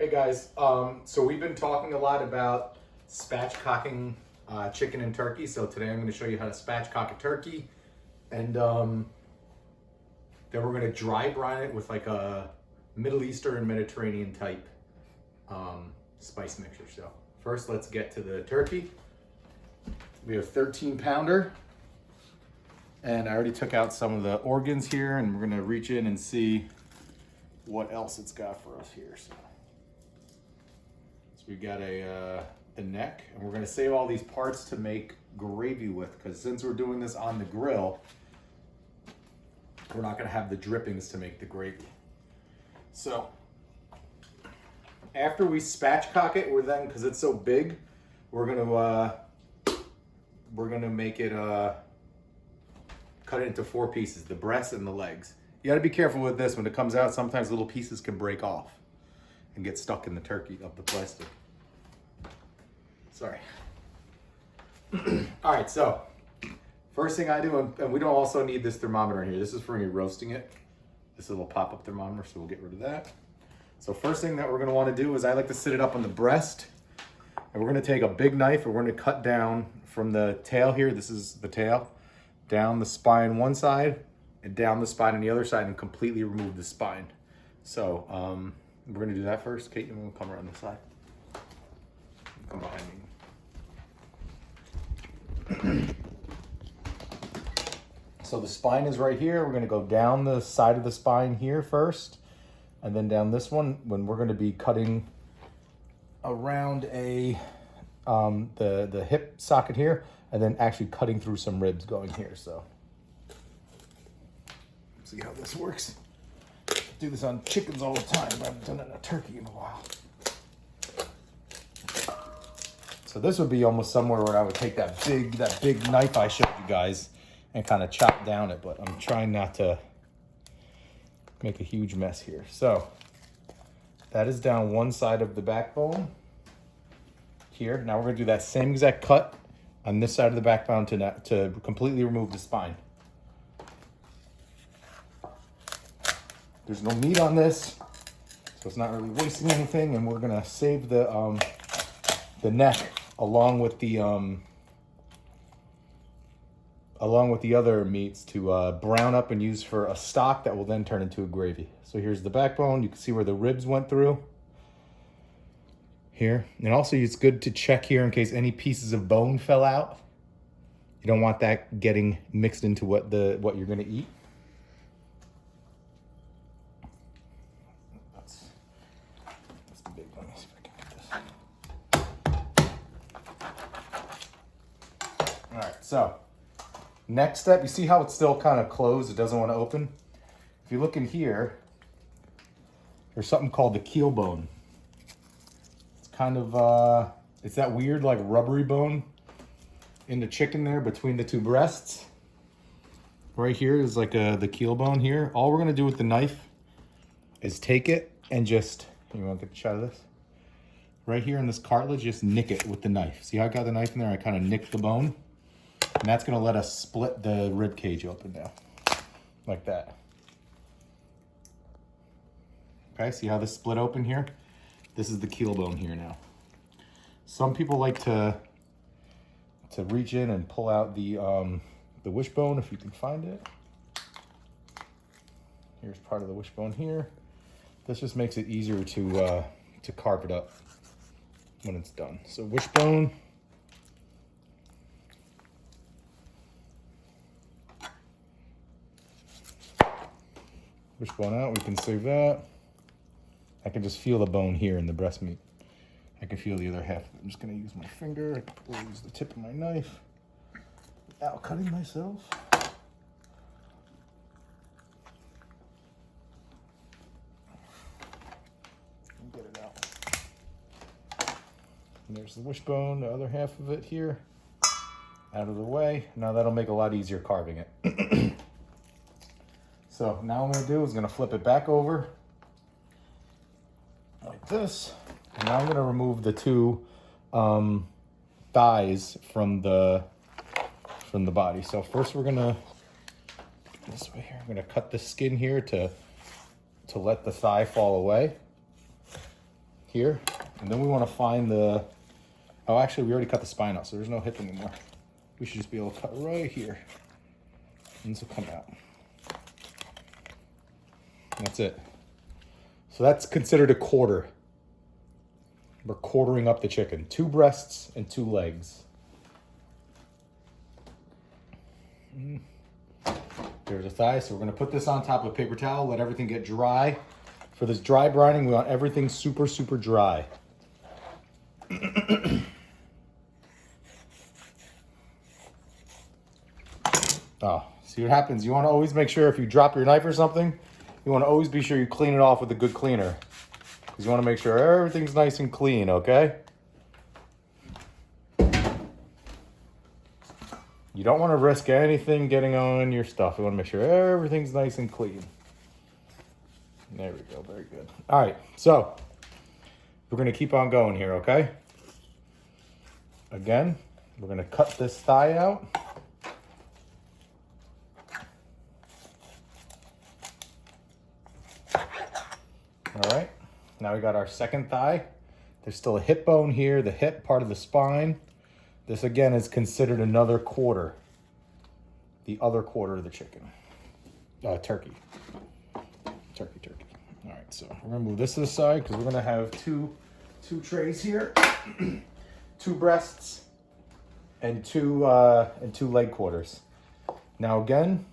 Hey guys, so we've been talking a lot about spatchcocking chicken and turkey. So today I'm going to show you how to spatchcock a turkey, and then we're going to dry brine it with like a Middle Eastern Mediterranean type spice mixture. So first, let's get to the turkey. We have a 13 pounder, and I already took out some of the organs here, and we're going to reach in and see what else it's got for us here. So we got the neck, and we're gonna save all these parts to make gravy with, because since we're doing this on the grill, we're not gonna have the drippings to make the gravy. So after we spatchcock it, we're then, because it's so big, we're gonna make it cut it into 4 pieces: the breast and the legs. You got to be careful with this. When it comes out, sometimes little pieces can break off and get stuck in the turkey of the plastic. Sorry. All right, so first thing I do, and we don't also need this thermometer in here. This is for when you're roasting it. This little pop-up thermometer, so we'll get rid of that. So first thing that we're gonna wanna do is I like to sit it up on the breast, and we're gonna take a big knife and we're gonna cut down from the tail here. This is the tail, down the spine one side and down the spine on the other side, and completely remove the spine. So we're gonna do that first. Kate, you wanna come around this side? Come behind me. So the spine is right here. We're gonna go down the side of the spine here first, and then down this one, when we're gonna be cutting around the hip socket here, and then actually cutting through some ribs going here. So see how this works. Do this on chickens all the time, but I haven't done it on a turkey in a while. So this would be almost somewhere where I would take that big knife I showed you guys and kind of chop down it, but I'm trying not to make a huge mess here. So that is down one side of the backbone here. Now we're gonna do that same exact cut on this side of the backbone to completely remove the spine. There's no meat on this, so it's not really wasting anything, and we're gonna save the neck along with the other meats to brown up and use for a stock that will then turn into a gravy. So here's the backbone. You can see where the ribs went through here. And also it's good to check here in case any pieces of bone fell out. You don't want that getting mixed into what you're gonna eat. That's the big one. Let's see if I can get this. All right, so next step, you see how it's still kind of closed? It doesn't want to open. If you look in here, there's something called the keel bone. It's kind of, it's that weird like rubbery bone in the chicken there between the 2 breasts. Right here is like the keel bone here. All we're gonna do with the knife is take it and just, you want to get a shot of this? Right here in this cartilage, just nick it with the knife. See how I got the knife in there? I kind of nicked the bone. And that's gonna let us split the rib cage open now, like that. Okay, see how this split open here? This is the keel bone here now. Some people like to reach in and pull out the wishbone if you can find it. Here's part of the wishbone here. This just makes it easier to carve it up when it's done. So wishbone. Wishbone out, we can save that. I can just feel the bone here in the breast meat. I can feel the other half. I'm just gonna use my finger, or use the tip of my knife without cutting myself. And get it out. And there's the wishbone, the other half of it here, out of the way. Now that'll make a lot easier carving it. So now what I'm gonna do is gonna flip it back over like this. And now I'm gonna remove the 2 thighs from the body. So first we're gonna, this way here, I'm gonna cut the skin here to let the thigh fall away. here. And then we want to find the, oh, actually we already cut the spine out, so there's no hip anymore. We should just be able to cut right here. And this will come out. And that's it. So that's considered a quarter. We're quartering up the chicken. 2 breasts and 2 legs. There's a thigh, so we're gonna put this on top of a paper towel, let everything get dry. For this dry brining, we want everything super, super dry. Oh, see what happens? You wanna always make sure if you drop your knife or something, you wanna always be sure you clean it off with a good cleaner. Because you wanna make sure everything's nice and clean, okay? You don't want to risk anything getting on your stuff. You want to make sure everything's nice and clean. There we go. Very good. All right. So we're going to keep on going here, okay? Again, we're going to cut this thigh out. All right. Now we got our second thigh. There's still a hip bone here, the hip part of the spine. This again is considered another quarter, the other quarter of the chicken, turkey. All right, so we're gonna move this to the side because we're gonna have two trays here, 2 breasts and two leg quarters. Now again,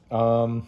let's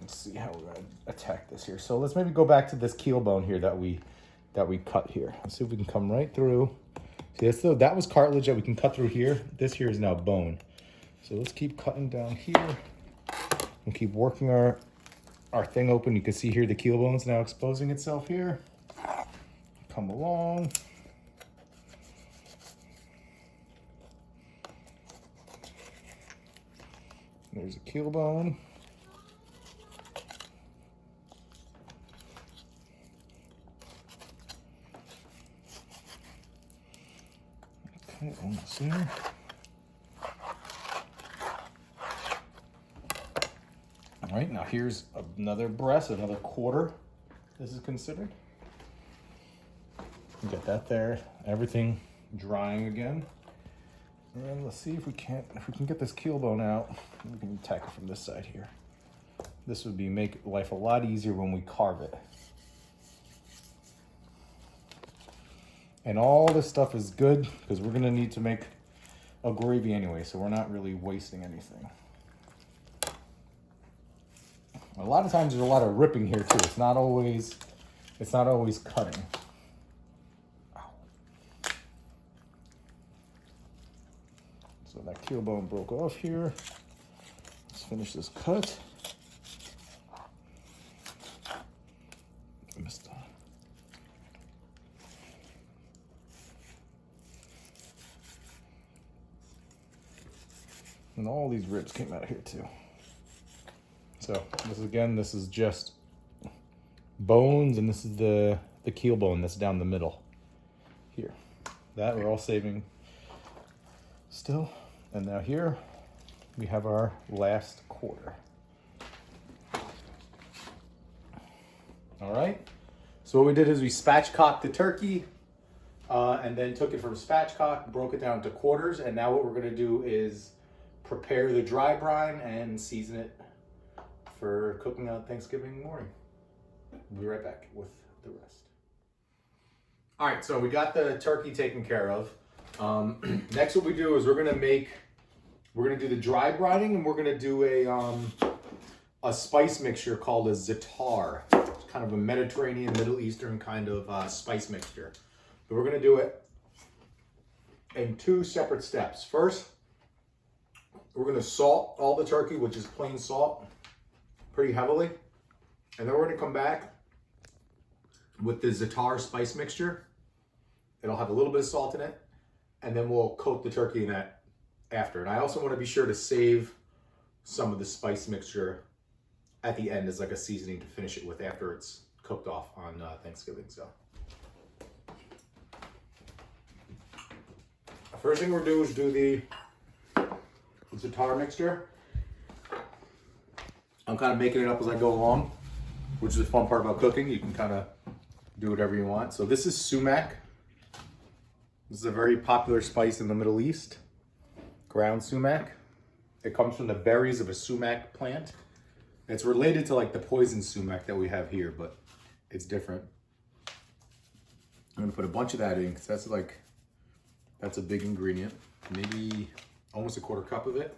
see how we're gonna attack this here. So let's maybe go back to this keel bone here that we cut here. Let's see if we can come right through. See, that was cartilage that we can cut through here. This here is now bone. So let's keep cutting down here and keep working our thing open. You can see here the keel bone's now exposing itself here. Come along. There's a keel bone. Okay, almost there. All right, now here's another breast, another quarter. This is considered. Get that there. Everything drying again. And let's see if we can get this keel bone out. We can attack it from this side here. This would make life a lot easier when we carve it. And all this stuff is good because we're gonna need to make a gravy anyway, so we're not really wasting anything. A lot of times there's a lot of ripping here too. It's not always cutting. Ow. So that keel bone broke off here. Let's finish this cut. I missed that. And all these ribs came out of here too. So this is just bones, and this is the keel bone that's down the middle here. That we're all saving still. And now here we have our last quarter. All right. So what we did is we spatchcocked the turkey and then took it from spatchcock, broke it down into quarters. And now what we're gonna do is prepare the dry brine and season it for cooking on Thanksgiving morning. We'll be right back with the rest. All right, so we got the turkey taken care of. Next, what we do is we're gonna do the dry brining, and we're gonna do a spice mixture called a za'atar. It's kind of a Mediterranean, Middle Eastern kind of spice mixture. But we're gonna do it in 2 separate steps. First, we're gonna salt all the turkey, which is plain salt, pretty heavily. And then we're gonna come back with the za'atar spice mixture. It'll have a little bit of salt in it. And then we'll coat the turkey in that after. And I also wanna be sure to save some of the spice mixture at the end as like a seasoning to finish it with after it's cooked off on Thanksgiving. So the first thing we'll do is do the za'atar mixture. I'm kind of making it up as I go along, which is the fun part about cooking. You can kind of Do whatever you want. So this is sumac. This is a very popular spice in the Middle East. Ground sumac. It comes from the berries of a sumac plant. It's related to like the poison sumac that we have here, but it's different. I'm gonna put a bunch of that in because that's a big ingredient. Maybe almost a quarter cup of it.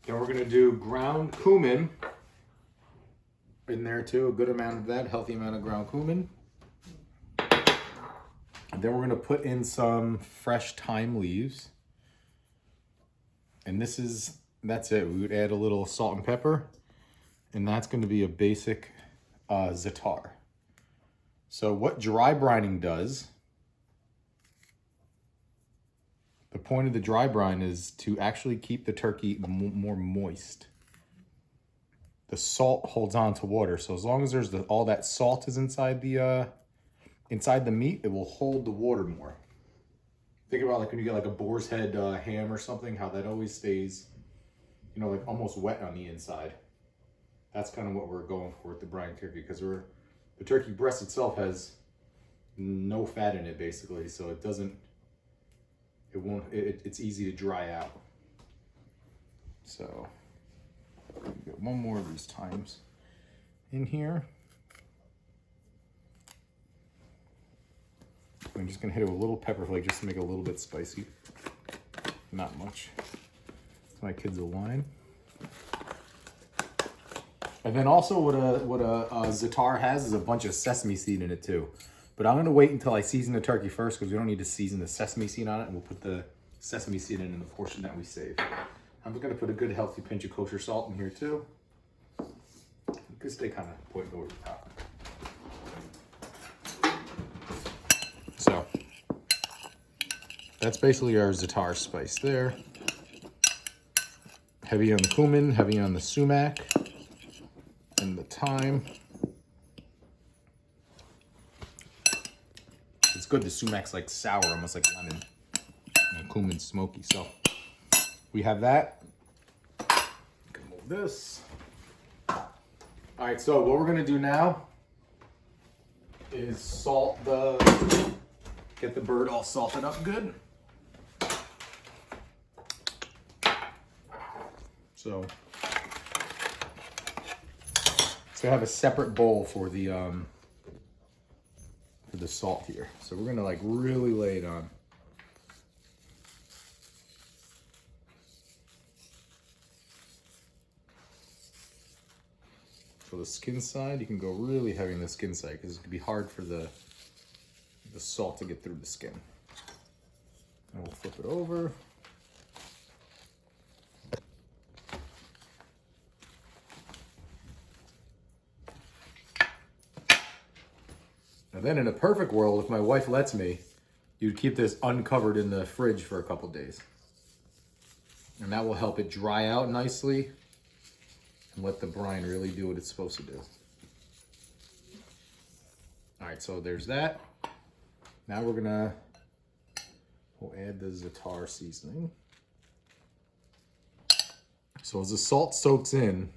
Then we're gonna do ground cumin in there too, a good amount of that, healthy amount of ground cumin. And then we're gonna put in some fresh thyme leaves. And that's it. We would add a little salt and pepper, and that's gonna be a basic za'atar. So what dry brining does, the point of the dry brine is to actually keep the turkey more moist. The salt holds on to water, so as long as there's all that salt is inside the meat, it will hold the water more. Think about like when you get like a boar's head ham or something, how that always stays, you know, like almost wet on the inside. That's kind of what we're going for with the brine turkey, because the turkey breast itself has no fat in it basically, so it's easy to dry out. So get one more of these thymes in here. I'm just gonna hit it with a little pepper flake just to make it a little bit spicy. Not much. My kids will whine. And then also what a za'atar has is a bunch of sesame seed in it too. But I'm gonna wait until I season the turkey first because we don't need to season the sesame seed on it, and we'll put the sesame seed in the portion that we save. I'm just gonna put a good healthy pinch of kosher salt in here too. Because they kind of pointing over the top. So that's basically our za'atar spice there. Heavy on the cumin, heavy on the sumac, and the thyme. It's good. The sumac's like sour, almost like lemon. And the cumin's smoky. So we have that. Can move this. All right. So what we're gonna do now is get the bird all salted up good. So I have a separate bowl for the salt here. So we're gonna like really lay it on. For the skin side, you can go really heavy on the skin side because it can be hard for the salt to get through the skin. And we'll flip it over. And then in a perfect world, if my wife lets me, you'd keep this uncovered in the fridge for a couple days. And that will help it dry out nicely and let the brine really do what it's supposed to do. All right, so there's that. Now we'll add the za'atar seasoning. So as the salt soaks in,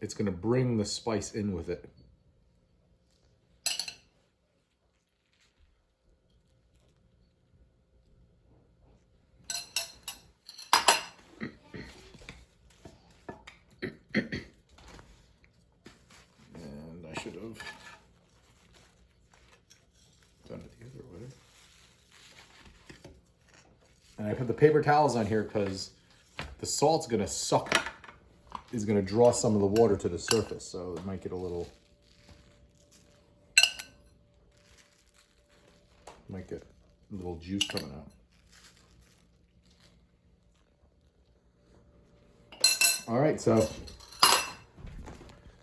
it's gonna bring the spice in with it. And I should have done it the other way. And I put the paper towels on here because the salt's is gonna draw some of the water to the surface, so it might get a little juice coming out. All right, so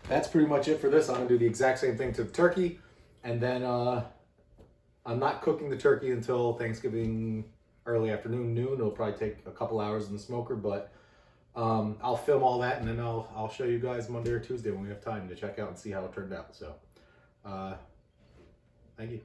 that's pretty much it for this. I'm gonna do the exact same thing to the turkey, and then I'm not cooking the turkey until Thanksgiving early afternoon, noon. It'll probably take a couple hours in the smoker, but I'll film all that, and then I'll show you guys Monday or Tuesday when we have time to check out and see how it turned out. So thank you.